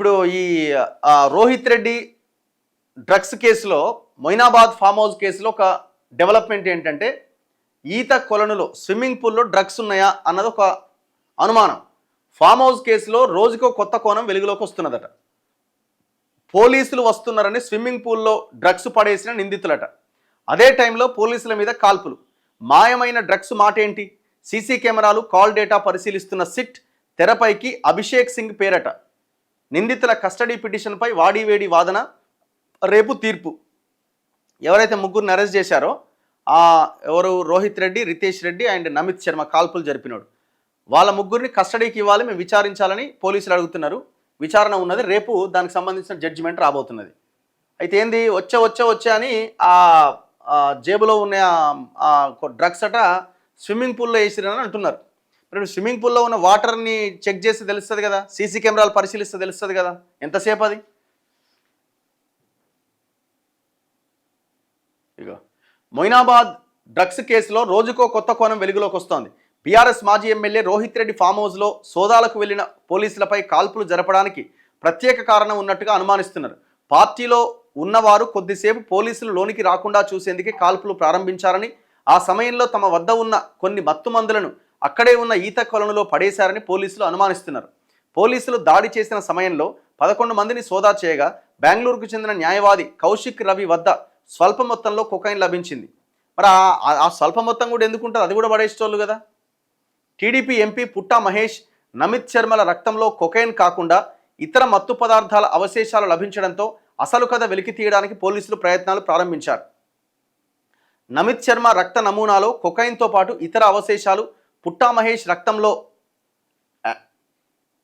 ఇప్పుడు ఈ రోహిత్ రెడ్డి డ్రగ్స్ కేసులో మొయినాబాద్ ఫామ్ హౌస్ కేసులో ఒక డెవలప్మెంట్ ఏంటంటే ఈత కొలనులో స్విమ్మింగ్ పూల్లో డ్రగ్స్ ఉన్నాయా అన్నది ఒక అనుమానం. ఫామ్ హౌస్ కేసులో రోజుకో కొత్త కోణం వెలుగులోకి వస్తున్నదట. పోలీసులు వస్తున్నారని స్విమ్మింగ్ పూల్లో డ్రగ్స్ పడేసిన నిందితులట. అదే టైంలో పోలీసుల మీద కాల్పులు. మాయమైన డ్రగ్స్ మాట ఏంటి? సీసీ కెమెరాలు, కాల్ డేటా పరిశీలిస్తున్న సిట్ తెరపైకి అభిషేక్ సింగ్ పేరట. నిందితుల కస్టడీ పిటిషన్పై వాడివేడి వాదన, రేపు తీర్పు. ఎవరైతే ముగ్గురిని అరెస్ట్ చేశారో ఎవరు రోహిత్ రెడ్డి, రితేష్ రెడ్డి అండ్ నమిత్ శర్మ కాల్పులు జరిపినోడు, వాళ్ళ ముగ్గురిని కస్టడీకి ఇవ్వాలి, మేము విచారించాలని పోలీసులు అడుగుతున్నారు. విచారణ ఉన్నది, రేపు దానికి సంబంధించిన జడ్జిమెంట్ రాబోతున్నది. అయితే ఏంది వచ్చే అని జేబులో ఉన్న డ్రగ్స్ అట స్విమ్మింగ్ పూల్లో వేసిరని అంటున్నారు. మరి స్విమ్మింగ్ పూల్లో ఉన్న వాటర్ని చెక్ చేస్తే తెలుస్తుంది కదా, సీసీ కెమెరాలు పరిశీలిస్తే తెలుస్తుంది కదా, ఎంతసేపు అది. ఇగో మొయినాబాద్ డ్రగ్స్ కేసులో రోజుకో కొత్త కోణం వెలుగులోకి వస్తోంది. బీఆర్ఎస్ మాజీ ఎమ్మెల్యే రోహిత్ రెడ్డి ఫామ్ హౌస్లో సోదాలకు వెళ్లిన పోలీసులపై కాల్పులు జరపడానికి ప్రత్యేక కారణం ఉన్నట్టుగా అనుమానిస్తున్నారు. పార్టీలో ఉన్నవారు కొద్దిసేపు పోలీసులు లోనికి రాకుండా చూసేందుకే కాల్పులు ప్రారంభించారని, ఆ సమయంలో తమ వద్ద ఉన్న కొన్ని మత్తుమందులను అక్కడే ఉన్న ఈత కొలనులో పడేశారని పోలీసులు అనుమానిస్తున్నారు. పోలీసులు దాడి చేసిన సమయంలో 11 మందిని సోదా చేయగా బెంగళూరుకు చెందిన న్యాయవాది కౌశిక్ రవి వద్ద స్వల్ప మొత్తంలో కొకైన్ లభించింది. మరి ఆ స్వల్ప మొత్తం కూడా ఎందుకుంటుంది? అది కూడా పడేసేటోళ్ళు కదా. టీడీపీ ఎంపీ పుట్టా మహేష్, నమిత్ శర్మల రక్తంలో కొకైన్ కాకుండా ఇతర మత్తు పదార్థాల అవశేషాలు లభించడంతో అసలు కథ వెలికి తీయడానికి పోలీసులు ప్రయత్నాలు ప్రారంభించారు. నమిత్ శర్మ రక్త నమూనాలో కొకైన్తో పాటు ఇతర అవశేషాలు, పుట్టా మహేష్ రక్తంలో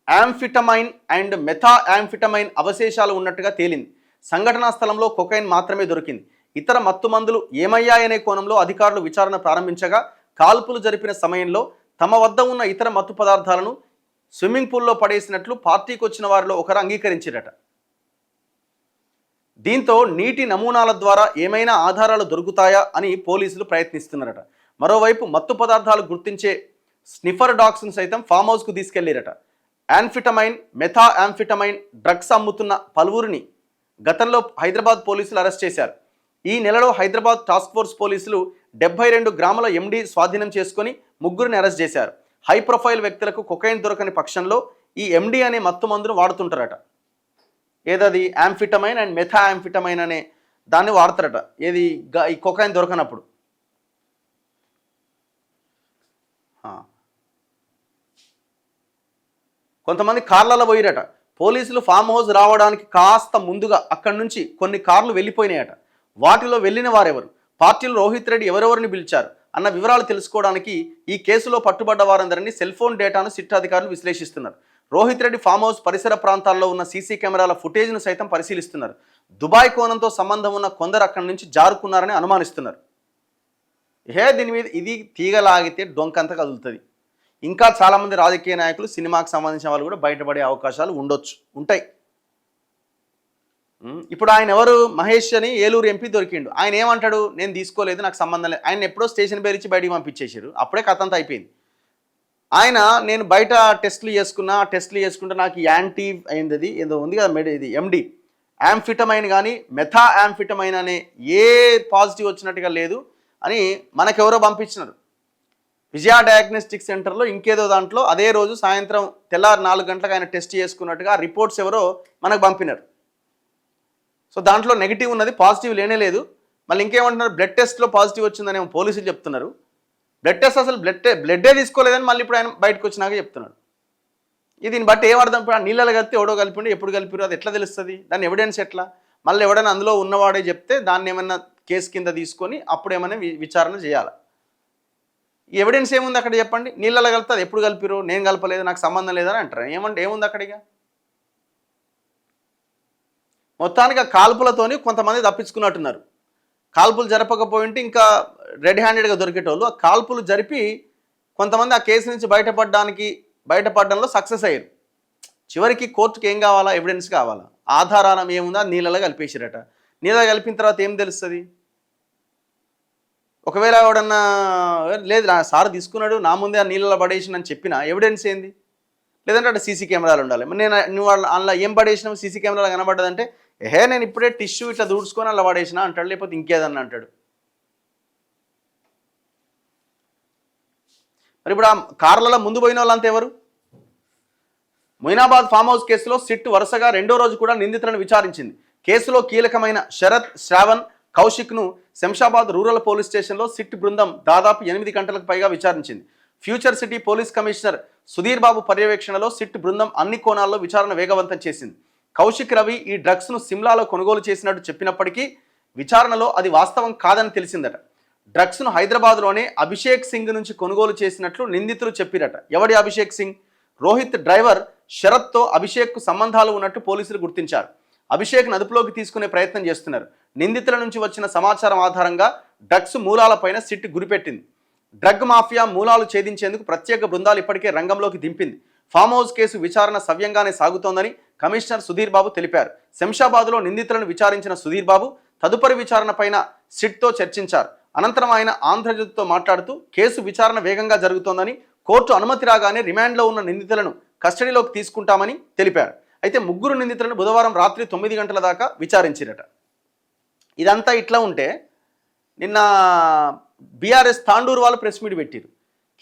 యాంఫిటమైన్ అండ్ మెథా యాంఫిటమైన్ అవశేషాలు ఉన్నట్టుగా తేలింది. సంఘటనా స్థలంలో కొకైన్ మాత్రమే దొరికింది. ఇతర మత్తు మందులు ఏమయ్యాయనే కోణంలో అధికారులు విచారణ ప్రారంభించగా కాల్పులు జరిపిన సమయంలో తమ వద్ద ఉన్న ఇతర మత్తు పదార్థాలను స్విమ్మింగ్ పూల్లో పడేసినట్లు పార్టీకి వచ్చిన వారిలో ఒకరు అంగీకరించారట. దీంతో నీటి నమూనాల ద్వారా ఏమైనా ఆధారాలు దొరుకుతాయా అని పోలీసులు ప్రయత్నిస్తున్నారట. మరోవైపు మత్తు పదార్థాలు గుర్తించే స్నిఫర్ డాగ్స్ను సైతం ఫామ్ హౌస్కు తీసుకెళ్లారట. యాంఫిటమైన్, మెథా యాంఫిటమైన్ డ్రగ్స్ అమ్ముతున్న పలువురిని గతంలో హైదరాబాద్ పోలీసులు అరెస్ట్ చేశారు. ఈ నెలలో హైదరాబాద్ టాస్క్ ఫోర్స్ పోలీసులు 72 గ్రాముల ఎండీ స్వాధీనం చేసుకుని ముగ్గురిని అరెస్ట్ చేశారు. హై ప్రొఫైల్ వ్యక్తులకు కొకైన్ దొరకని పక్షంలో ఈ ఎండీ అనే మత్తు మందును వాడుతుంటారట. ఏదది యాంఫిటమైన్ అండ్ మెథా యాంఫిటమైన్ అనే దాన్ని వాడతారట. ఏది ఈ కొకైన్ దొరకనప్పుడు. కొంతమంది కార్లలో పోయిరట. పోలీసులు ఫామ్ హౌస్ రావడానికి కాస్త ముందుగా అక్కడి నుంచి కొన్ని కార్లు వెళ్ళిపోయినాయట. వాటిలో వెళ్ళిన వారెవరు, పార్టీలో రోహిత్ రెడ్డి ఎవరెవరిని పిలిచారు అన్న వివరాలు తెలుసుకోవడానికి ఈ కేసులో పట్టుబడ్డ వారందరినీ సెల్ ఫోన్ డేటాను సిట్ అధికారులు విశ్లేషిస్తున్నారు. రోహిత్ రెడ్డి ఫామ్ హౌస్ పరిసర ప్రాంతాల్లో ఉన్న సీసీ కెమెరాల ఫుటేజ్ను సైతం పరిశీలిస్తున్నారు. దుబాయ్ కోణంతో సంబంధం ఉన్న కొందరు అక్కడి నుంచి జారుకున్నారని అనుమానిస్తున్నారు. దీని మీద ఇది తీగలాగితే డొంకంతా కదులుతుంది. ఇంకా చాలామంది రాజకీయ నాయకులు, సినిమాకు సంబంధించిన వాళ్ళు కూడా బయటపడే అవకాశాలు ఉంటాయి. ఇప్పుడు ఆయన ఎవరు, మహేష్ అని ఏలూరు ఎంపీ దొరికిండు. ఆయన ఏమంటాడు, నేను తీసుకోలేదు, నాకు సంబంధం లేదు. ఆయన ఎప్పుడో స్టేషన్ పేరు ఇచ్చి బయటికి పంపించేసారు. అప్పుడే కథ అంతా అయిపోయింది. ఆయన నేను బయట టెస్టులు చేసుకుంటే నాకు యాంటీ అయింది ఏదో ఉంది కదా, ఇది ఎండి యాంఫిటమైన్ కానీ మెథా యాంఫిటమైన్ అనే ఏ పాజిటివ్ వచ్చినట్టుగా లేదు అని మనకెవరో పంపించినారు. విజయ డయాగ్నోస్టిక్ సెంటర్లో ఇంకేదో దాంట్లో అదే రోజు సాయంత్రం తెల్లారి 4 గంటలకు ఆయన టెస్ట్ చేసుకున్నట్టుగా రిపోర్ట్స్ ఎవరో మనకు పంపినారు. సో దాంట్లో నెగిటివ్ ఉన్నది, పాజిటివ్ లేనే లేదు. మళ్ళీ ఇంకేమంటున్నారు, బ్లడ్ టెస్ట్లో పాజిటివ్ వచ్చిందని పోలీసులు చెప్తున్నారు. బ్లడ్ టెస్ట్ అసలు బ్లడ్డే తీసుకోలేదని మళ్ళీ ఇప్పుడు ఆయన బయటకు వచ్చినాక చెప్తున్నాడు. దీన్ని బట్టి ఏమర్థం, ఇప్పుడు నీళ్ళలో కలిపి ఎవడో కలిపిండు, ఎప్పుడు కలిపిరు, అది ఎట్లా తెలుస్తుంది? దాని ఎవిడెన్స్ ఎట్లా? మళ్ళీ ఎవడైనా అందులో ఉన్నవాడే చెప్తే దాన్ని ఏమన్నా కేసు కింద తీసుకొని అప్పుడు ఏమైనా విచారణ చేయాలి. ఎవిడెన్స్ ఏముంది అక్కడ చెప్పండి? నీళ్ళలో కలిపితే అది ఎప్పుడు కలిపిరు, నేను కలపలేదు, నాకు సంబంధం లేదని అంటారు. ఏముంది అక్కడిగా? మొత్తానికి ఆ కాల్పులతోని కొంతమంది తప్పించుకున్నట్టున్నారు. కాల్పులు జరపకపోయింటే ఇంకా రెడ్ హ్యాండెడ్గా దొరికేటోళ్ళు. ఆ కాల్పులు జరిపి కొంతమంది ఆ కేసు నుంచి బయటపడడంలో సక్సెస్ అయ్యారు. చివరికి కోర్టుకి ఏం కావాలా? ఎవిడెన్స్ కావాలా? ఆధారానం ఏముందా? నీళ్ళలో కలిపేసారట. నీళ్ళలో కలిపిన తర్వాత ఏం తెలుస్తుంది? ఒకవేళ ఎవడన్నా లేదు నా సార్ తీసుకున్నాడు, నా ముందే ఆ నీళ్ళలో పడేసిందని చెప్పిన ఎవిడెన్స్ ఏంది? లేదంటే అక్కడ సీసీ కెమెరాలు ఉండాలి. నువ్వు అందులో ఏం పడేసినావు సీసీ కెమెరాలో కనబడ్డదంటే నేను ఇప్పుడే టిష్యూ ఇట్లా దూడ్చుకొని అలా పడేసినా అంటాడు, లేకపోతే ఇంకేదన్నా అంటాడు. మరి ఇప్పుడు ఆ కార్లలో ముందు పోయిన వాళ్ళంతా ఎవరు? మొయినాబాద్ ఫామ్ హౌస్ కేసులో సిట్ వరుసగా రెండో రోజు కూడా నిందితులను విచారించింది. కేసులో కీలకమైన శరత్, శ్రావణ్, కౌశిక్ను శంషాబాద్ రూరల్ పోలీస్ స్టేషన్లో సిట్ బృందం దాదాపు 8 గంటలకు పైగా విచారించింది. Future city police commissioner Sudheer Babu పర్యవేక్షణలో సిట్ బృందం అన్ని కోణాల్లో విచారణ వేగవంతం చేసింది. కౌశిక్ రవి ఈ డ్రగ్స్ను సిమ్లాలో కొనుగోలు చేసినట్టు చెప్పినప్పటికీ విచారణలో అది వాస్తవం కాదని తెలిసిందట. డ్రగ్స్ను హైదరాబాద్లోనే అభిషేక్ సింగ్ నుంచి కొనుగోలు చేసినట్లు నిందితులు చెప్పిరట. ఎవడి అభిషేక్ సింగ్? రోహిత్ డ్రైవర్ శరత్తో అభిషేక్కు సంబంధాలు ఉన్నట్టు పోలీసులు గుర్తించారు. అభిషేక్ను అదుపులోకి తీసుకునే ప్రయత్నం చేస్తున్నారు. నిందితుల నుంచి వచ్చిన సమాచారం ఆధారంగా డ్రగ్స్ మూలాలపైన సిట్ గురిపెట్టింది. డ్రగ్ మాఫియా మూలాలు ఛేదించేందుకు ప్రత్యేక బృందాలు ఇప్పటికే రంగంలోకి దింపింది. ఫామ్ హౌస్ కేసు విచారణ సవ్యంగానే సాగుతోందని కమిషనర్ సుధీర్ బాబు తెలిపారు. శంషాబాద్లో నిందితులను విచారించిన సుధీర్ బాబు తదుపరి విచారణ పైన సిట్తో చర్చించారు. అనంతరం ఆయన ఆంధ్రజ్యోతితో మాట్లాడుతూ కేసు విచారణ వేగంగా జరుగుతోందని, కోర్టు అనుమతి రాగానే రిమాండ్లో ఉన్న నిందితులను కస్టడీలోకి తీసుకుంటామని తెలిపారు. అయితే ముగ్గురు నిందితులను బుధవారం రాత్రి 9 గంటల దాకా విచారించారట. ఇదంతా ఇట్లా ఉంటే నిన్న బీఆర్ఎస్ తాండూరు వాళ్ళు ప్రెస్ మీట్ పెట్టారు.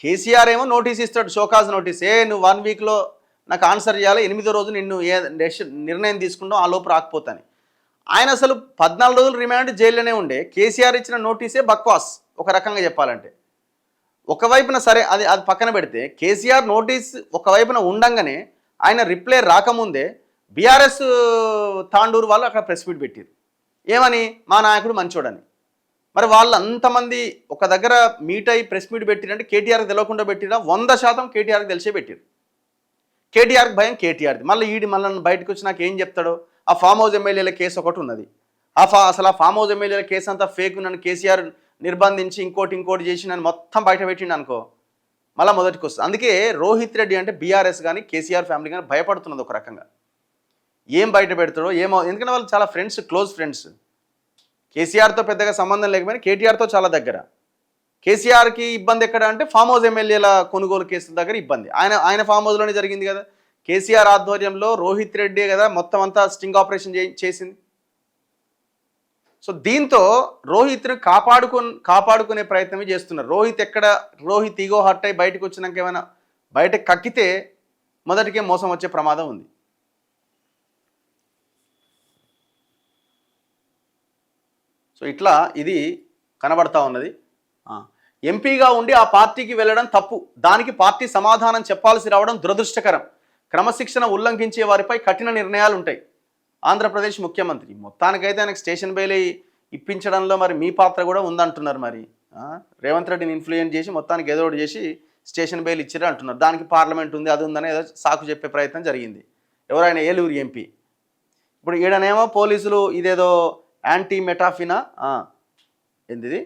కేసీఆర్ ఏమో నోటీస్ ఇస్తాడు, షోకాజ్ నోటీస్. నువ్వు 1 వీక్లో నాకు ఆన్సర్ చేయాలి, 8వ రోజు నిన్ను నిర్ణయం తీసుకుంటాం, ఆ లోపు రాకపోతాను. ఆయన అసలు 14 రోజులు రిమాండ్ జైల్లోనే ఉండే. కేసీఆర్ ఇచ్చిన నోటీసే బక్వాస్ ఒక రకంగా చెప్పాలంటే. ఒకవైపున సరే అది పక్కన పెడితే కేసీఆర్ నోటీస్ ఒకవైపున ఉండంగానే ఆయన రిప్లై రాకముందే బీఆర్ఎస్ తాండూరు వాళ్ళు అక్కడ ప్రెస్ మీట్ పెట్టారు. ఏమని? మా నాయకుడు మంచోడని. మరి వాళ్ళు అంతమంది ఒక దగ్గర మీట్ అయ్యి ప్రెస్ మీట్ పెట్టిరంటే కేటీఆర్కి తెలియకుండా పెట్టిరా? 100% కేటీఆర్కి తెలిసే పెట్టారు. కేటీఆర్కి భయం కేటీఆర్ది. మళ్ళీ మళ్ళీ బయటకు వచ్చి నాకు ఏం చెప్తాడో. ఆ ఫామ్ హౌస్ ఎమ్మెల్యేల కేసు ఒకటి ఉన్నది. అసలు ఆ ఫామ్ హౌస్ ఎమ్మెల్యేల కేసు అంతా ఫేక్, నన్ను కేసీఆర్ నిర్బంధించి ఇంకోటి చేసి నన్ను మొత్తం బయట పెట్టిండు అనుకో, మళ్ళీ మొదటికి వస్తుంది. అందుకే రోహిత్ రెడ్డి అంటే బీఆర్ఎస్ కానీ కేసీఆర్ ఫ్యామిలీ కానీ భయపడుతున్నది ఒక రకంగా. ఏం బయట పెడతాడో ఏమో, ఎందుకంటే వాళ్ళు చాలా ఫ్రెండ్స్, క్లోజ్ ఫ్రెండ్స్. కేసీఆర్తో పెద్దగా సంబంధం లేకపోయినా కేటీఆర్తో చాలా దగ్గర. కేసీఆర్కి ఇబ్బంది ఎక్కడ అంటే ఫామ్ హౌస్ ఎమ్మెల్యేల కొనుగోలు కేసుల దగ్గర ఇబ్బంది. ఆయన ఫామ్ హౌస్లోనే జరిగింది కదా. కేసీఆర్ ఆధ్వర్యంలో రోహిత్ రెడ్డి కదా మొత్తం అంతా స్టింగ్ ఆపరేషన్ చేసింది. సో దీంతో రోహిత్ను కాపాడుకునే ప్రయత్నమే చేస్తున్నారు. రోహిత్ ఈగో హర్ట్ అయి బయటకు వచ్చినాక ఏమైనా బయటకు కక్కితే మొదటికే మోసం వచ్చే ప్రమాదం ఉంది. సో ఇట్లా ఇది కనబడతా ఉన్నది. ఎంపీగా ఉండి ఆ పార్టీకి వెళ్ళడం తప్పు, దానికి పార్టీ సమాధానం చెప్పాల్సి రావడం దురదృష్టకరం. క్రమశిక్షణ ఉల్లంఘించే వారిపై కఠిన నిర్ణయాలు ఉంటాయి. ఆంధ్రప్రదేశ్ ముఖ్యమంత్రి మొత్తానికైతే ఆయనకు స్టేషన్ బెయిల్ ఇప్పించడంలో మరి మీ పాత్ర కూడా ఉందంటున్నారు. మరి రేవంత్ రెడ్డిని ఇన్ఫ్లుయెన్స్ చేసి మొత్తానికి ఏదో ఒకటి చేసి స్టేషన్ బెయిల్ ఇచ్చారు అంటున్నారు. దానికి పార్లమెంట్ ఉంది, అది ఉందని ఏదో సాకు చెప్పే ప్రయత్నం జరిగింది. ఎవరైనా ఏలూరు ఎంపీ. ఇప్పుడు ఈడనేమో పోలీసులు ఇదేదో యాంటీ మెటాఫినా ఏంటిది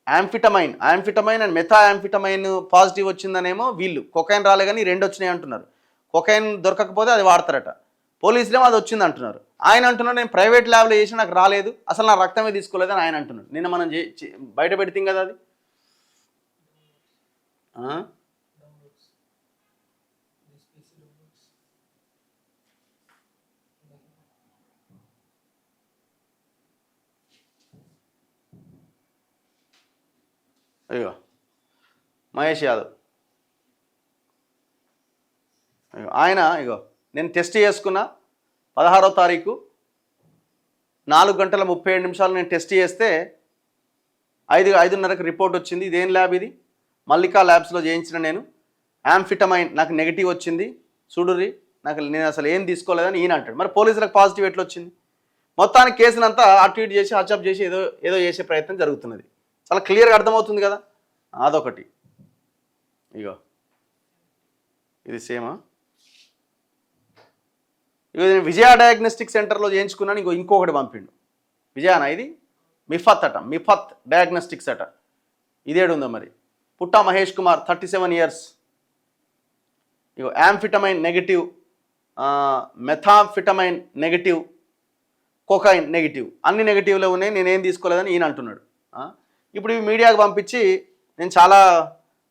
యాంఫిటమైన్ అండ్ మెథా యాంఫిటమైన్ పాజిటివ్ వచ్చిందనేమో వీళ్ళు, కొకైన్ రాలే కానీ 2 వచ్చినాయి అంటున్నారు. కొకైన్ దొరకకపోతే అది వాడతారట. పోలీసులేమో అది వచ్చింది అంటున్నారు. ఆయన అంటున్నాడు నేను ప్రైవేట్ ల్యాబ్లో చేసి నాకు రాలేదు, అసలు నా రక్తమే తీసుకోలేదని ఆయన అంటున్నాడు. నిన్న మనం బయట పెడితే కదా అది. అయ్యో మహేష్ యాదవ్ ఆయన నేను టెస్ట్ చేసుకున్నా 16వ తారీఖు 4 గంటల 37 నిమిషాలు నేను టెస్ట్ చేస్తే 5:30కి రిపోర్ట్ వచ్చింది. ఇదేం ల్యాబ్ ఇది? మల్లికా ల్యాబ్స్లో చేయించిన నేను. యాంఫిటమైన్ నాకు నెగిటివ్ వచ్చింది చూడుర్రి, నేను అసలు ఏం తీసుకోలేదని ఈయన అంటాడు. మరి పోలీసులకు పాజిటివ్ ఎట్లా వచ్చింది? మొత్తానికి కేసునంతా అటు ఇటు చేసి హచ్అప్ చేసి ఏదో చేసే ప్రయత్నం జరుగుతున్నది. చాలా క్లియర్గా అర్థమవుతుంది కదా. అదొకటి. ఇది సేమా? నేను విజయ డయాగ్నోస్టిక్ సెంటర్లో చేయించుకున్నాను. ఇంకొకటి పంపిండు. విజయానా ఇది? మిఫత్ డయాగ్నోస్టిక్స్ అట. ఇదేడుందో మరి. Putta Mahesh Kumar 37 years. Amphetamine negative, methamphetamine negative, cocaine negative, అన్ని నెగిటివ్లో ఉన్నాయి, నేనేం తీసుకోలేదని ఈయన అంటున్నాడు. ఇప్పుడు ఇవి మీడియాకు పంపించి నేను చాలా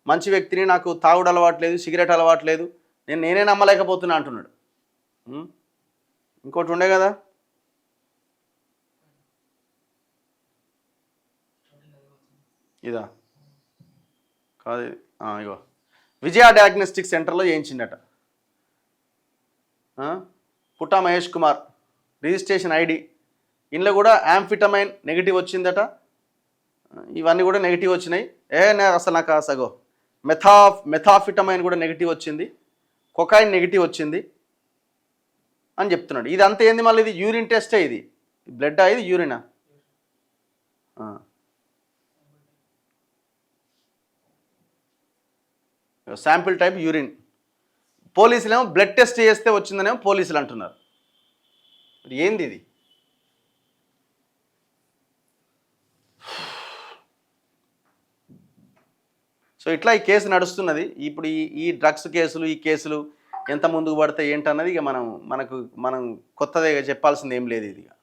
మంచి వ్యక్తిని, నాకు తాగుడు అలవాటు లేదు, సిగరెట్ అలవాటు లేదు, నేనే నమ్మలేకపోతున్నా అంటున్నాడు. ఇంకోటి ఉండే కదా, ఇదా కాదు, ఇగో విజయ డయాగ్నోస్టిక్ సెంటర్లో చేయించిండట. పుట్టా మహేష్ కుమార్ రిజిస్ట్రేషన్ ఐడి, ఇందులో కూడా యాంఫిటమైన్ నెగిటివ్ వచ్చిందట. ఇవన్నీ కూడా నెగిటివ్ వచ్చినాయి. నాకు అసలు మెథాఫిటమైన్ కూడా నెగిటివ్ వచ్చింది, కొకాయిన్ నెగిటివ్ వచ్చింది అని చెప్తున్నాడు. ఇది అంతా ఏంది మళ్ళీ, ఇది యూరిన్ టెస్టే, ఇది బ్లడ్ ఇది యూరినా? Sample type urine. పోలీసులేమో బ్లడ్ టెస్ట్ చేస్తే వచ్చిందనేమో పోలీసులు అంటున్నారు. ఏంది ఇది? సో ఇట్లా ఈ కేసు నడుస్తున్నది. ఇప్పుడు ఈ డ్రగ్స్ కేసులు, ఈ కేసులు ఎంత ముందుకు పడితే ఏంటన్నది ఇక మనం కొత్తగా చెప్పాల్సింది ఏం లేదు ఇది.